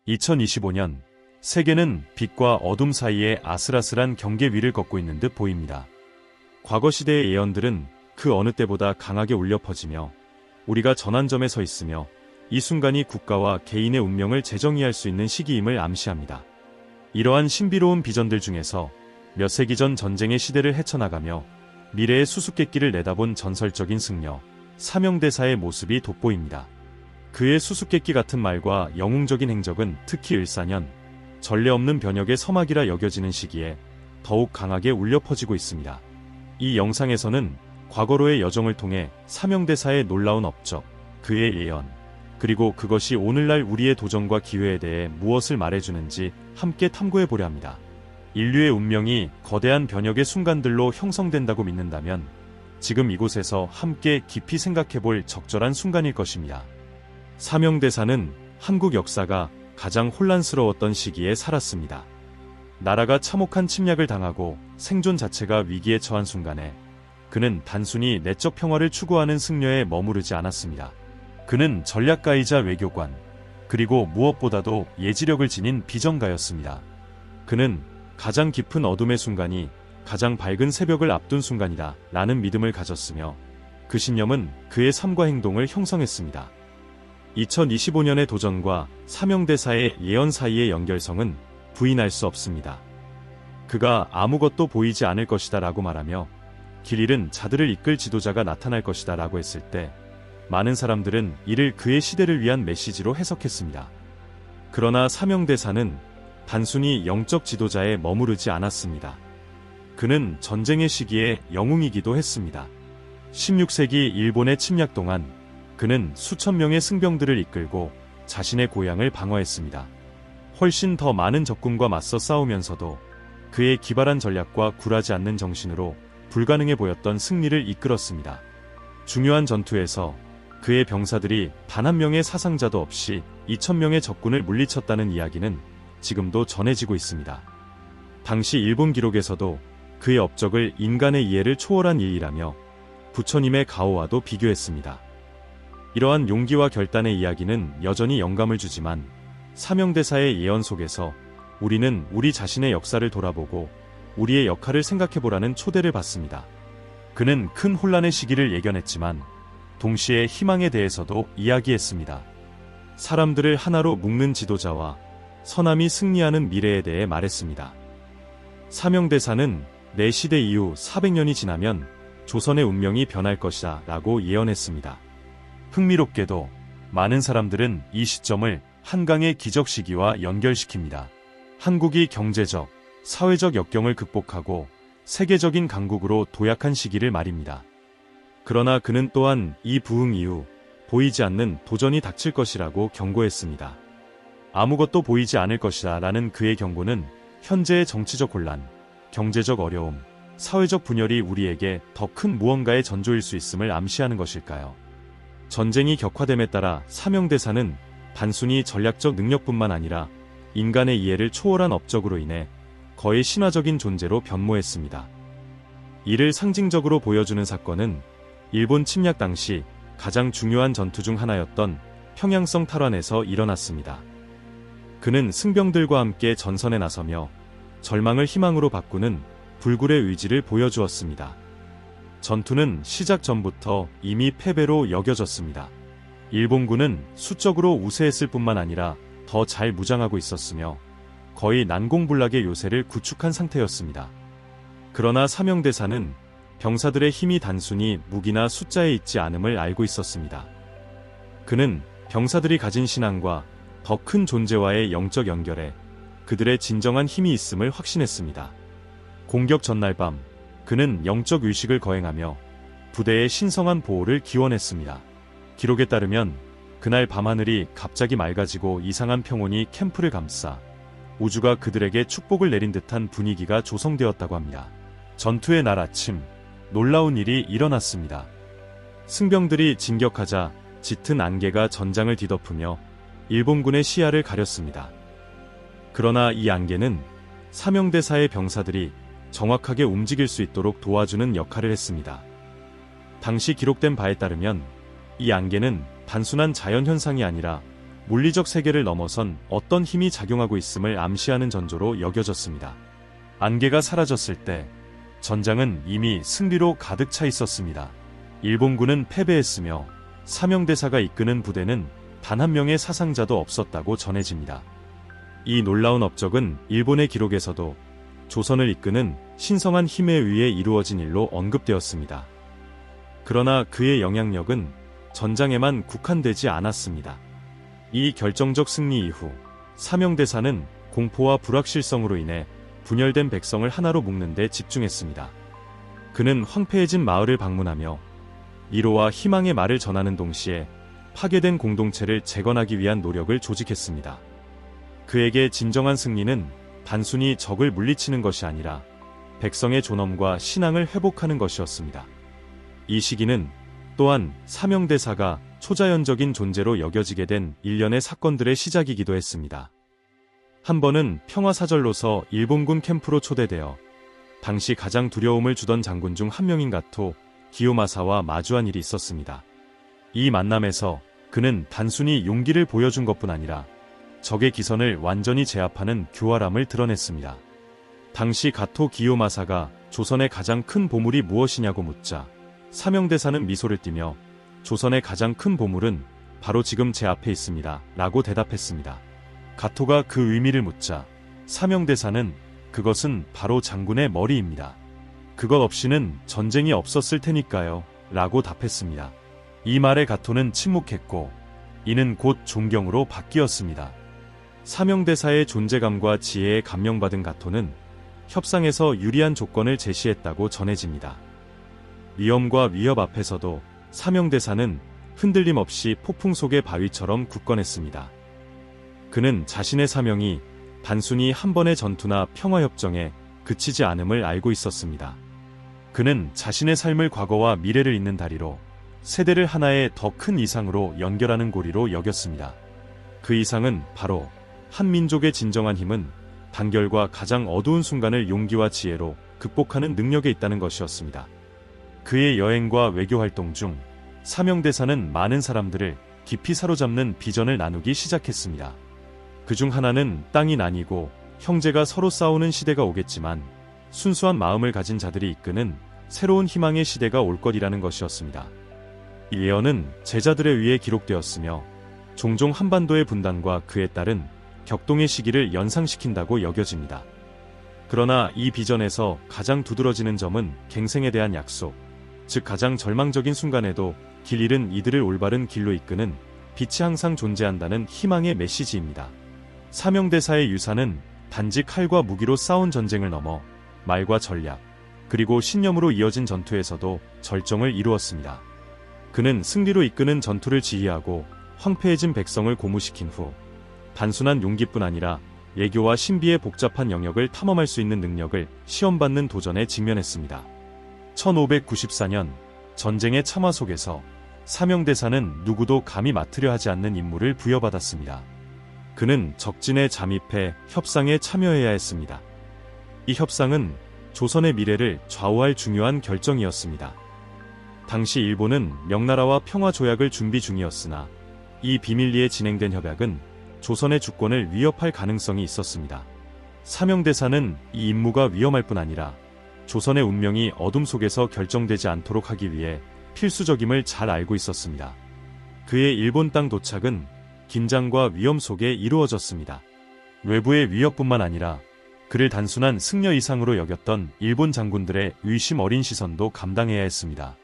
2025년 세계는 빛과 어둠 사이의 아슬아슬한 경계 위를 걷고 있는 듯 보입니다. 과거 시대의 예언들은 그 어느 때보다 강하게 울려 퍼지며 우리가 전환점에 서 있으며 이 순간이 국가와 개인의 운명을 재정의할 수 있는 시기임을 암시합니다. 이러한 신비로운 비전들 중에서 몇 세기 전 전쟁의 시대를 헤쳐나가며 미래의 수수께끼를 내다본 전설적인 승려 사명대사의 모습이 돋보입니다. 그의 수수께끼 같은 말과 영웅적인 행적은 특히 을사년, 전례 없는 변혁의 서막이라 여겨지는 시기에 더욱 강하게 울려 퍼지고 있습니다. 이 영상에서는 과거로의 여정을 통해 사명대사의 놀라운 업적, 그의 예언, 그리고 그것이 오늘날 우리의 도전과 기회에 대해 무엇을 말해주는지 함께 탐구해보려 합니다. 인류의 운명이 거대한 변혁의 순간들로 형성된다고 믿는다면 지금 이곳에서 함께 깊이 생각해볼 적절한 순간일 것입니다. 사명대사는 한국 역사가 가장 혼란스러웠던 시기에 살았습니다. 나라가 참혹한 침략을 당하고 생존 자체가 위기에 처한 순간에 그는 단순히 내적 평화를 추구하는 승려에 머무르지 않았습니다. 그는 전략가이자 외교관, 그리고 무엇보다도 예지력을 지닌 비전가였습니다. 그는 가장 깊은 어둠의 순간이 가장 밝은 새벽을 앞둔 순간이다 라는 믿음을 가졌으며 그 신념은 그의 삶과 행동을 형성했습니다. 2025년의 도전과 사명대사의 예언 사이의 연결성은 부인할 수 없습니다. 그가 아무것도 보이지 않을 것이다 라고 말하며 길 잃은 자들을 이끌 지도자가 나타날 것이다 라고 했을 때 많은 사람들은 이를 그의 시대를 위한 메시지로 해석했습니다. 그러나 사명대사는 단순히 영적 지도자에 머무르지 않았습니다. 그는 전쟁의 시기에 영웅이기도 했습니다. 16세기 일본의 침략 동안 그는 수천 명의 승병들을 이끌고 자신의 고향을 방어했습니다. 훨씬 더 많은 적군과 맞서 싸우면서도 그의 기발한 전략과 굴하지 않는 정신으로 불가능해 보였던 승리를 이끌었습니다. 중요한 전투에서 그의 병사들이 단 한 명의 사상자도 없이 2,000명의 적군을 물리쳤다는 이야기는 지금도 전해지고 있습니다. 당시 일본 기록에서도 그의 업적을 인간의 이해를 초월한 일이라며 부처님의 가호와도 비교했습니다. 이러한 용기와 결단의 이야기는 여전히 영감을 주지만 사명대사의 예언 속에서 우리는 우리 자신의 역사를 돌아보고 우리의 역할을 생각해보라는 초대를 받습니다. 그는 큰 혼란의 시기를 예견했지만 동시에 희망에 대해서도 이야기했습니다. 사람들을 하나로 묶는 지도자와 선함이 승리하는 미래에 대해 말했습니다. 사명대사는 내 시대 이후 400년이 지나면 조선의 운명이 변할 것이다 라고 예언했습니다. 흥미롭게도 많은 사람들은 이 시점을 한강의 기적 시기와 연결시킵니다. 한국이 경제적, 사회적 역경을 극복하고 세계적인 강국으로 도약한 시기를 말입니다. 그러나 그는 또한 이 부흥 이후 보이지 않는 도전이 닥칠 것이라고 경고했습니다. 아무것도 보이지 않을 것이다 라는 그의 경고는 현재의 정치적 혼란, 경제적 어려움, 사회적 분열이 우리에게 더 큰 무언가의 전조일 수 있음을 암시하는 것일까요? 전쟁이 격화됨에 따라 사명대사는 단순히 전략적 능력뿐만 아니라 인간의 이해를 초월한 업적으로 인해 거의 신화적인 존재로 변모했습니다. 이를 상징적으로 보여주는 사건은 일본 침략 당시 가장 중요한 전투 중 하나였던 평양성 탈환에서 일어났습니다. 그는 승병들과 함께 전선에 나서며 절망을 희망으로 바꾸는 불굴의 의지를 보여주었습니다. 전투는 시작 전부터 이미 패배로 여겨졌습니다. 일본군은 수적으로 우세했을 뿐만 아니라 더 잘 무장하고 있었으며 거의 난공불락의 요새를 구축한 상태였습니다. 그러나 사명대사는 병사들의 힘이 단순히 무기나 숫자에 있지 않음을 알고 있었습니다. 그는 병사들이 가진 신앙과 더 큰 존재와의 영적 연결에 그들의 진정한 힘이 있음을 확신했습니다. 공격 전날 밤 그는 영적 의식을 거행하며 부대의 신성한 보호를 기원했습니다. 기록에 따르면 그날 밤하늘이 갑자기 맑아지고 이상한 평온이 캠프를 감싸 우주가 그들에게 축복을 내린 듯한 분위기가 조성되었다고 합니다. 전투의 날 아침 놀라운 일이 일어났습니다. 승병들이 진격하자 짙은 안개가 전장을 뒤덮으며 일본군의 시야를 가렸습니다. 그러나 이 안개는 사명대사의 병사들이 정확하게 움직일 수 있도록 도와주는 역할을 했습니다. 당시 기록된 바에 따르면 이 안개는 단순한 자연현상이 아니라 물리적 세계를 넘어선 어떤 힘이 작용하고 있음을 암시하는 전조로 여겨졌습니다. 안개가 사라졌을 때 전장은 이미 승리로 가득 차 있었습니다. 일본군은 패배했으며 사명대사가 이끄는 부대는 단 한 명의 사상자도 없었다고 전해집니다. 이 놀라운 업적은 일본의 기록에서도 조선을 이끄는 신성한 힘에 의해 이루어진 일로 언급되었습니다. 그러나 그의 영향력은 전장에만 국한되지 않았습니다. 이 결정적 승리 이후 사명대사는 공포와 불확실성으로 인해 분열된 백성을 하나로 묶는 데 집중했습니다. 그는 황폐해진 마을을 방문하며 위로와 희망의 말을 전하는 동시에 파괴된 공동체를 재건하기 위한 노력을 조직했습니다. 그에게 진정한 승리는 단순히 적을 물리치는 것이 아니라 백성의 존엄과 신앙을 회복하는 것이었습니다. 이 시기는 또한 사명대사가 초자연적인 존재로 여겨지게 된 일련의 사건들의 시작이기도 했습니다. 한 번은 평화사절로서 일본군 캠프로 초대되어 당시 가장 두려움을 주던 장군 중 한 명인 가토 기요마사와 마주한 일이 있었습니다. 이 만남에서 그는 단순히 용기를 보여준 것뿐 아니라 적의 기선을 완전히 제압하는 교활함을 드러냈습니다. 당시 가토 기요마사가 조선의 가장 큰 보물이 무엇이냐고 묻자 사명대사는 미소를 띠며 조선의 가장 큰 보물은 바로 지금 제 앞에 있습니다 라고 대답했습니다. 가토가 그 의미를 묻자 사명대사는 그것은 바로 장군의 머리입니다. 그것 없이는 전쟁이 없었을 테니까요 라고 답했습니다. 이 말에 가토는 침묵했고 이는 곧 존경으로 바뀌었습니다. 사명대사의 존재감과 지혜에 감명받은 가토는 협상에서 유리한 조건을 제시했다고 전해집니다. 위험과 위협 앞에서도 사명대사는 흔들림 없이 폭풍 속의 바위처럼 굳건했습니다. 그는 자신의 사명이 단순히 한 번의 전투나 평화협정에 그치지 않음을 알고 있었습니다. 그는 자신의 삶을 과거와 미래를 잇는 다리로 세대를 하나의 더 큰 이상으로 연결하는 고리로 여겼습니다. 그 이상은 바로 한 민족의 진정한 힘은 단결과 가장 어두운 순간을 용기와 지혜로 극복하는 능력에 있다는 것이었습니다. 그의 여행과 외교 활동 중 사명대사는 많은 사람들을 깊이 사로잡는 비전을 나누기 시작했습니다. 그중 하나는 땅이 나뉘고 형제가 서로 싸우는 시대가 오겠지만 순수한 마음을 가진 자들이 이끄는 새로운 희망의 시대가 올 것이라는 것이었습니다. 이 예언은 제자들에 의해 기록되었으며 종종 한반도의 분단과 그에 따른 격동의 시기를 연상시킨다고 여겨집니다. 그러나 이 비전에서 가장 두드러지는 점은 갱생에 대한 약속, 즉 가장 절망적인 순간에도 길 잃은 이들을 올바른 길로 이끄는 빛이 항상 존재한다는 희망의 메시지입니다. 사명대사의 유산은 단지 칼과 무기로 싸운 전쟁을 넘어 말과 전략, 그리고 신념으로 이어진 전투에서도 절정을 이루었습니다. 그는 승리로 이끄는 전투를 지휘하고 황폐해진 백성을 고무시킨 후 단순한 용기뿐 아니라 예교와 신비의 복잡한 영역을 탐험할 수 있는 능력을 시험받는 도전에 직면했습니다. 1594년 전쟁의 참화 속에서 사명대사는 누구도 감히 맡으려 하지 않는 임무를 부여받았습니다. 그는 적진에 잠입해 협상에 참여해야 했습니다. 이 협상은 조선의 미래를 좌우할 중요한 결정이었습니다. 당시 일본은 명나라와 평화조약을 준비 중이었으나 이 비밀리에 진행된 협약은 조선의 주권을 위협할 가능성이 있었습니다. 사명대사는 이 임무가 위험할 뿐 아니라 조선의 운명이 어둠 속에서 결정되지 않도록 하기 위해 필수적임을 잘 알고 있었습니다. 그의 일본 땅 도착은 긴장과 위험 속에 이루어졌습니다. 외부의 위협뿐만 아니라 그를 단순한 승려 이상으로 여겼던 일본 장군들의 의심 어린 시선도 감당해야 했습니다.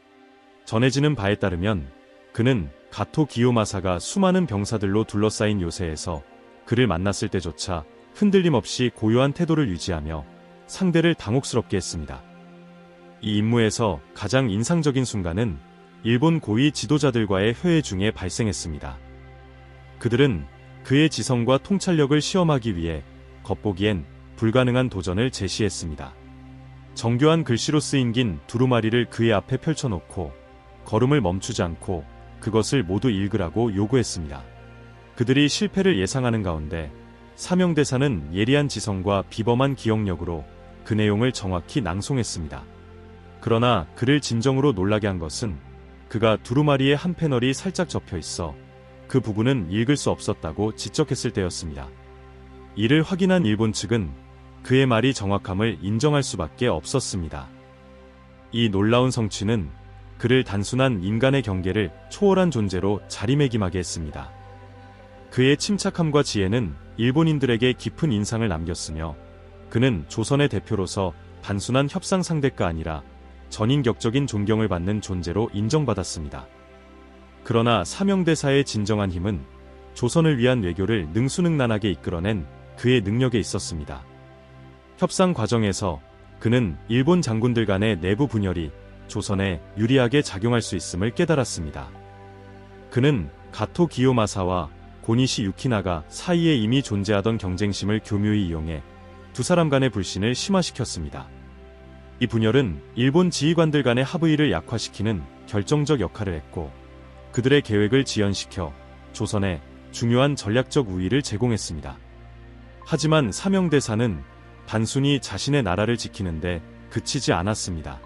전해지는 바에 따르면 그는 가토 기요마사가 수많은 병사들로 둘러싸인 요새에서 그를 만났을 때조차 흔들림 없이 고요한 태도를 유지하며 상대를 당혹스럽게 했습니다. 이 임무에서 가장 인상적인 순간은 일본 고위 지도자들과의 회의 중에 발생했습니다. 그들은 그의 지성과 통찰력을 시험하기 위해 겉보기엔 불가능한 도전을 제시했습니다. 정교한 글씨로 쓰인 긴 두루마리를 그의 앞에 펼쳐놓고 걸음을 멈추지 않고 그것을 모두 읽으라고 요구했습니다. 그들이 실패를 예상하는 가운데 사명대사는 예리한 지성과 비범한 기억력으로 그 내용을 정확히 낭송했습니다. 그러나 그를 진정으로 놀라게 한 것은 그가 두루마리의 한 패널이 살짝 접혀 있어 그 부부는 읽을 수 없었다고 지적했을 때였습니다. 이를 확인한 일본 측은 그의 말이 정확함을 인정할 수밖에 없었습니다. 이 놀라운 성취는 그를 단순한 인간의 경계를 초월한 존재로 자리매김하게 했습니다. 그의 침착함과 지혜는 일본인들에게 깊은 인상을 남겼으며 그는 조선의 대표로서 단순한 협상 상대가 아니라 전인격적인 존경을 받는 존재로 인정받았습니다. 그러나 사명대사의 진정한 힘은 조선을 위한 외교를 능수능란하게 이끌어낸 그의 능력에 있었습니다. 협상 과정에서 그는 일본 장군들 간의 내부 분열이 조선에 유리하게 작용할 수 있음을 깨달았습니다. 그는 가토 기요마사와 고니시 유키나가 사이에 이미 존재하던 경쟁심을 교묘히 이용해 두 사람 간의 불신을 심화시켰습니다. 이 분열은 일본 지휘관들 간의 합의를 약화시키는 결정적 역할을 했고 그들의 계획을 지연시켜 조선에 중요한 전략적 우위를 제공했습니다. 하지만 사명대사는 단순히 자신의 나라를 지키는데 그치지 않았습니다.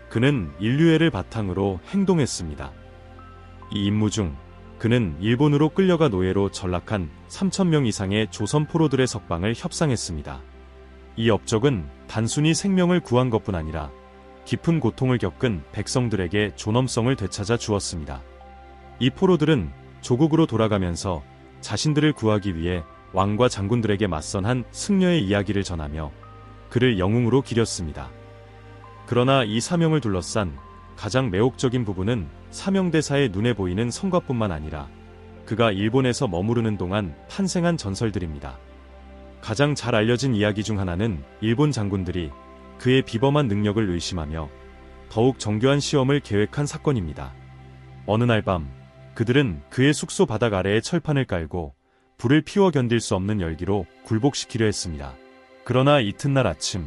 그는 인류애를 바탕으로 행동했습니다. 이 임무 중 그는 일본으로 끌려가 노예로 전락한 3,000명 이상의 조선 포로들의 석방을 협상했습니다. 이 업적은 단순히 생명을 구한 것뿐 아니라 깊은 고통을 겪은 백성들에게 존엄성을 되찾아 주었습니다. 이 포로들은 조국으로 돌아가면서 자신들을 구하기 위해 왕과 장군들에게 맞선 한 승려의 이야기를 전하며 그를 영웅으로 기렸습니다. 그러나 이 사명을 둘러싼 가장 매혹적인 부분은 사명대사의 눈에 보이는 성과뿐만 아니라 그가 일본에서 머무르는 동안 탄생한 전설들입니다. 가장 잘 알려진 이야기 중 하나는 일본 장군들이 그의 비범한 능력을 의심하며 더욱 정교한 시험을 계획한 사건입니다. 어느 날 밤 그들은 그의 숙소 바닥 아래에 철판을 깔고 불을 피워 견딜 수 없는 열기로 굴복시키려 했습니다. 그러나 이튿날 아침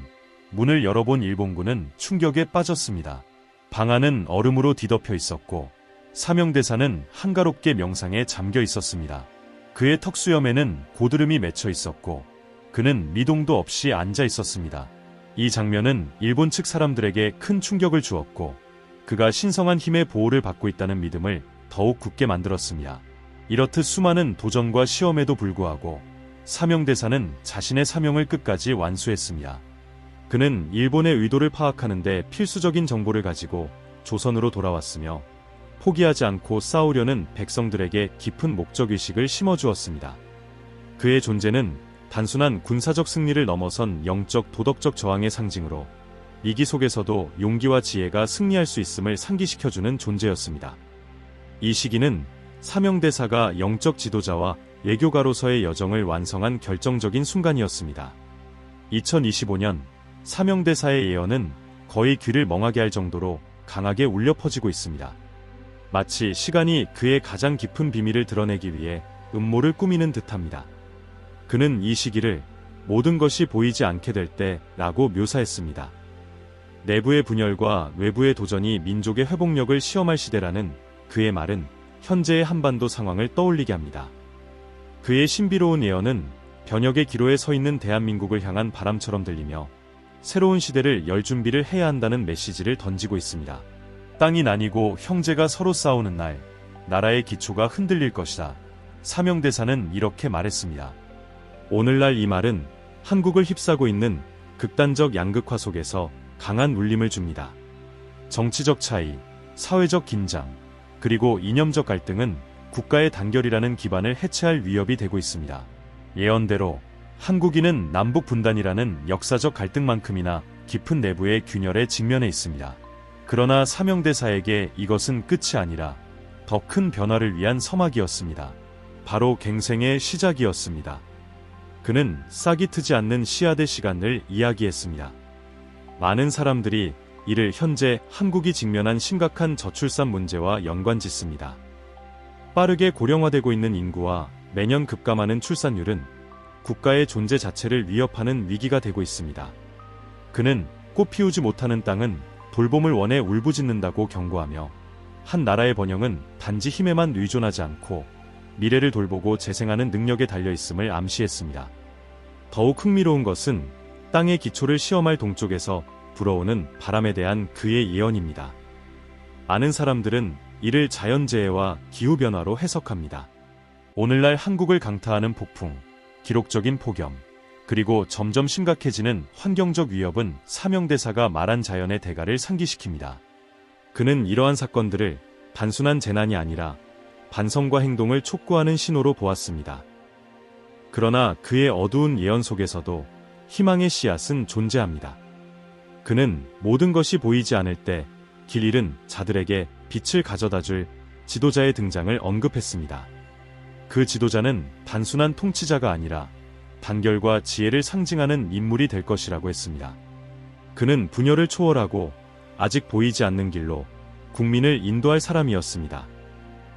문을 열어본 일본군은 충격에 빠졌습니다. 방 안은 얼음으로 뒤덮여 있었고 사명대사는 한가롭게 명상에 잠겨 있었습니다. 그의 턱수염에는 고드름이 맺혀 있었고 그는 미동도 없이 앉아 있었습니다. 이 장면은 일본 측 사람들에게 큰 충격을 주었고 그가 신성한 힘의 보호를 받고 있다는 믿음을 더욱 굳게 만들었습니다. 이렇듯 수많은 도전과 시험에도 불구하고 사명대사는 자신의 사명을 끝까지 완수했습니다. 그는 일본의 의도를 파악하는 데 필수적인 정보를 가지고 조선으로 돌아왔으며 포기하지 않고 싸우려는 백성들에게 깊은 목적의식을 심어주었습니다. 그의 존재는 단순한 군사적 승리를 넘어선 영적 도덕적 저항의 상징으로 위기 속에서도 용기와 지혜가 승리할 수 있음을 상기시켜주는 존재였습니다. 이 시기는 사명대사가 영적 지도자와 외교가로서의 여정을 완성한 결정적인 순간이었습니다. 2025년 사명대사의 예언은 거의 귀를 멍하게 할 정도로 강하게 울려 퍼지고 있습니다. 마치 시간이 그의 가장 깊은 비밀을 드러내기 위해 음모를 꾸미는 듯합니다. 그는 이 시기를 모든 것이 보이지 않게 될 때라고 묘사했습니다. 내부의 분열과 외부의 도전이 민족의 회복력을 시험할 시대라는 그의 말은 현재의 한반도 상황을 떠올리게 합니다. 그의 신비로운 예언은 변혁의 기로에 서 있는 대한민국을 향한 바람처럼 들리며 새로운 시대를 열 준비를 해야 한다는 메시지를 던지고 있습니다. 땅이 나뉘고 형제가 서로 싸우는 날, 나라의 기초가 흔들릴 것이다. 사명대사는 이렇게 말했습니다. 오늘날 이 말은 한국을 휩싸고 있는 극단적 양극화 속에서 강한 울림을 줍니다. 정치적 차이, 사회적 긴장, 그리고 이념적 갈등은 국가의 단결이라는 기반을 해체할 위협이 되고 있습니다. 예언대로 한국인은 남북 분단이라는 역사적 갈등만큼이나 깊은 내부의 균열에 직면해 있습니다. 그러나 사명대사에게 이것은 끝이 아니라 더 큰 변화를 위한 서막이었습니다. 바로 갱생의 시작이었습니다. 그는 싹이 트지 않는 씨앗의 시간을 이야기했습니다. 많은 사람들이 이를 현재 한국이 직면한 심각한 저출산 문제와 연관짓습니다. 빠르게 고령화되고 있는 인구와 매년 급감하는 출산율은 국가의 존재 자체를 위협하는 위기가 되고 있습니다. 그는 꽃 피우지 못하는 땅은 돌봄을 원해 울부짖는다고 경고하며 한 나라의 번영은 단지 힘에만 의존하지 않고 미래를 돌보고 재생하는 능력에 달려있음을 암시했습니다. 더욱 흥미로운 것은 땅의 기초를 시험할 동쪽에서 불어오는 바람에 대한 그의 예언입니다. 많은 사람들은 이를 자연재해와 기후변화로 해석합니다. 오늘날 한국을 강타하는 폭풍, 기록적인 폭염, 그리고 점점 심각해지는 환경적 위협은 사명대사가 말한 자연의 대가를 상기시킵니다. 그는 이러한 사건들을 단순한 재난이 아니라 반성과 행동을 촉구하는 신호로 보았습니다. 그러나 그의 어두운 예언 속에서도 희망의 씨앗은 존재합니다. 그는 모든 것이 보이지 않을 때 길 잃은 자들에게 빛을 가져다줄 지도자의 등장을 언급했습니다. 그 지도자는 단순한 통치자가 아니라 단결과 지혜를 상징하는 인물이 될 것이라고 했습니다. 그는 분열을 초월하고 아직 보이지 않는 길로 국민을 인도할 사람이었습니다.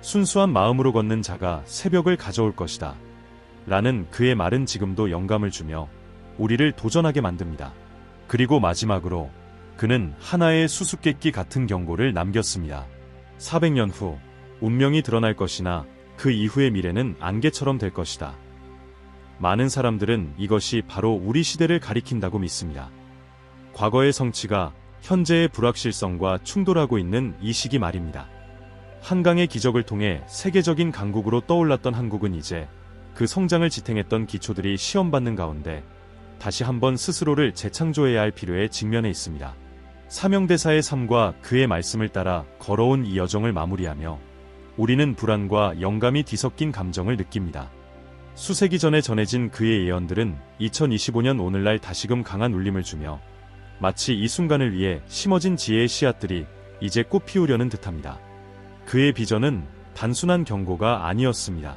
순수한 마음으로 걷는 자가 새벽을 가져올 것이다. 라는 그의 말은 지금도 영감을 주며 우리를 도전하게 만듭니다. 그리고 마지막으로 그는 하나의 수수께끼 같은 경고를 남겼습니다. 400년 후 운명이 드러날 것이나 그 이후의 미래는 안개처럼 될 것이다. 많은 사람들은 이것이 바로 우리 시대를 가리킨다고 믿습니다. 과거의 성취가 현재의 불확실성과 충돌하고 있는 이 시기 말입니다. 한강의 기적을 통해 세계적인 강국으로 떠올랐던 한국은 이제 그 성장을 지탱했던 기초들이 시험받는 가운데 다시 한번 스스로를 재창조해야 할 필요에 직면해 있습니다. 사명대사의 삶과 그의 말씀을 따라 걸어온 이 여정을 마무리하며 우리는 불안과 영감이 뒤섞인 감정을 느낍니다. 수세기 전에 전해진 그의 예언들은 2025년 오늘날 다시금 강한 울림을 주며 마치 이 순간을 위해 심어진 지혜의 씨앗들이 이제 꽃 피우려는 듯합니다. 그의 비전은 단순한 경고가 아니었습니다.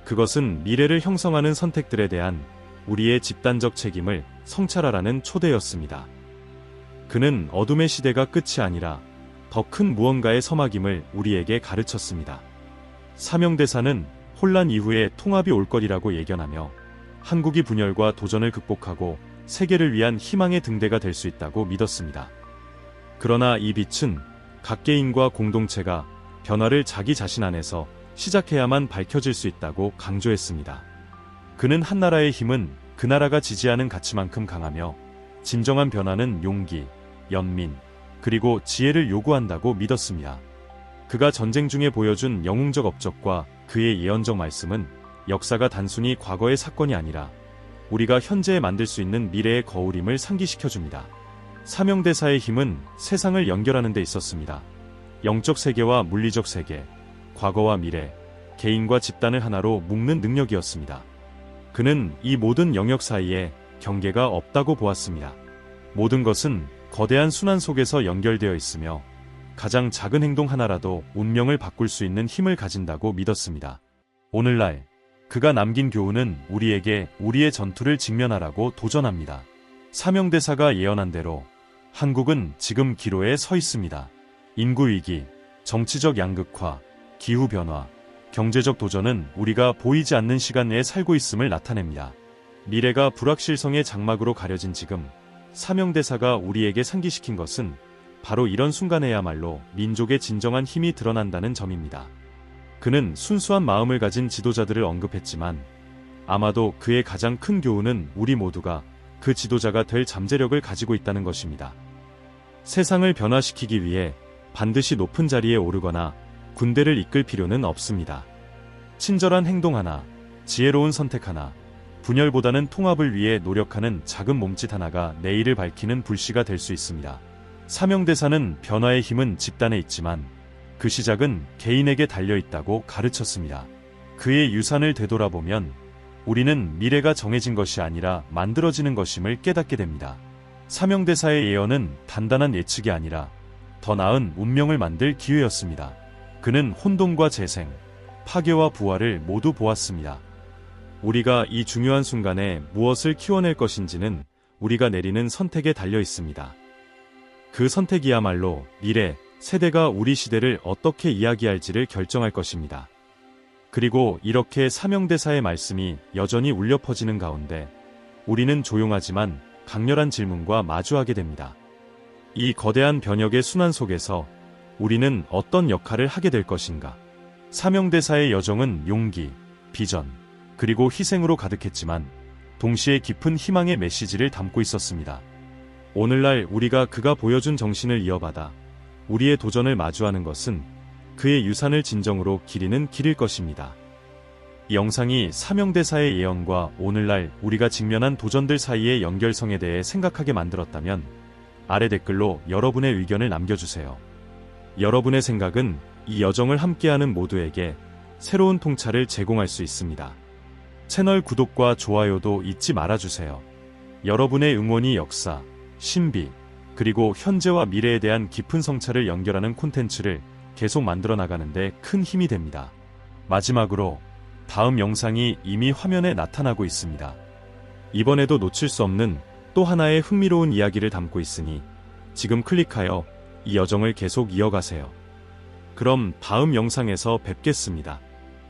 그것은 미래를 형성하는 선택들에 대한 우리의 집단적 책임을 성찰하라는 초대였습니다. 그는 어둠의 시대가 끝이 아니라 더 큰 무언가의 서막임을 우리에게 가르쳤습니다. 사명대사는 혼란 이후에 통합이 올 거리라고 예견하며 한국이 분열과 도전을 극복하고 세계를 위한 희망의 등대가 될 수 있다고 믿었습니다. 그러나 이 빛은 각 개인과 공동체가 변화를 자기 자신 안에서 시작해야만 밝혀질 수 있다고 강조했습니다. 그는 한 나라의 힘은 그 나라가 지지하는 가치만큼 강하며 진정한 변화는 용기, 연민, 그리고 지혜를 요구한다고 믿었습니다. 그가 전쟁 중에 보여준 영웅적 업적과 그의 예언적 말씀은 역사가 단순히 과거의 사건이 아니라 우리가 현재에 만들 수 있는 미래의 거울임을 상기시켜줍니다. 사명대사의 힘은 세상을 연결하는 데 있었습니다. 영적 세계와 물리적 세계, 과거와 미래, 개인과 집단을 하나로 묶는 능력이었습니다. 그는 이 모든 영역 사이에 경계가 없다고 보았습니다. 모든 것은 거대한 순환 속에서 연결되어 있으며 가장 작은 행동 하나라도 운명을 바꿀 수 있는 힘을 가진다고 믿었습니다. 오늘날 그가 남긴 교훈은 우리에게 우리의 전투를 직면하라고 도전합니다. 사명대사가 예언한 대로 한국은 지금 기로에 서 있습니다. 인구위기, 정치적 양극화, 기후변화, 경제적 도전은 우리가 보이지 않는 시간 내에 살고 있음을 나타냅니다. 미래가 불확실성의 장막으로 가려진 지금 사명대사가 우리에게 상기시킨 것은 바로 이런 순간에야말로 민족의 진정한 힘이 드러난다는 점입니다. 그는 순수한 마음을 가진 지도자들을 언급했지만 아마도 그의 가장 큰 교훈은 우리 모두가 그 지도자가 될 잠재력을 가지고 있다는 것입니다. 세상을 변화시키기 위해 반드시 높은 자리에 오르거나 군대를 이끌 필요는 없습니다. 친절한 행동 하나, 지혜로운 선택 하나, 분열보다는 통합을 위해 노력하는 작은 몸짓 하나가 내일을 밝히는 불씨가 될 수 있습니다. 사명대사는 변화의 힘은 집단에 있지만 그 시작은 개인에게 달려있다고 가르쳤습니다. 그의 유산을 되돌아보면 우리는 미래가 정해진 것이 아니라 만들어지는 것임을 깨닫게 됩니다. 사명대사의 예언은 단단한 예측이 아니라 더 나은 운명을 만들 기회였습니다. 그는 혼돈과 재생, 파괴와 부활을 모두 보았습니다. 우리가 이 중요한 순간에 무엇을 키워낼 것인지는 우리가 내리는 선택에 달려 있습니다. 그 선택이야말로 미래, 세대가 우리 시대를 어떻게 이야기할지를 결정할 것입니다. 그리고 이렇게 사명대사의 말씀이 여전히 울려 퍼지는 가운데 우리는 조용하지만 강렬한 질문과 마주하게 됩니다. 이 거대한 변혁의 순환 속에서 우리는 어떤 역할을 하게 될 것인가? 사명대사의 여정은 용기, 비전, 그리고 희생으로 가득했지만 동시에 깊은 희망의 메시지를 담고 있었습니다. 오늘날 우리가 그가 보여준 정신을 이어받아 우리의 도전을 마주하는 것은 그의 유산을 진정으로 기리는 길일 것입니다. 이 영상이 사명대사의 예언과 오늘날 우리가 직면한 도전들 사이의 연결성에 대해 생각하게 만들었다면 아래 댓글로 여러분의 의견을 남겨주세요. 여러분의 생각은 이 여정을 함께하는 모두에게 새로운 통찰을 제공할 수 있습니다. 채널 구독과 좋아요도 잊지 말아주세요. 여러분의 응원이 역사, 신비, 그리고 현재와 미래에 대한 깊은 성찰을 연결하는 콘텐츠를 계속 만들어 나가는데 큰 힘이 됩니다. 마지막으로 다음 영상이 이미 화면에 나타나고 있습니다. 이번에도 놓칠 수 없는 또 하나의 흥미로운 이야기를 담고 있으니 지금 클릭하여 이 여정을 계속 이어가세요. 그럼 다음 영상에서 뵙겠습니다.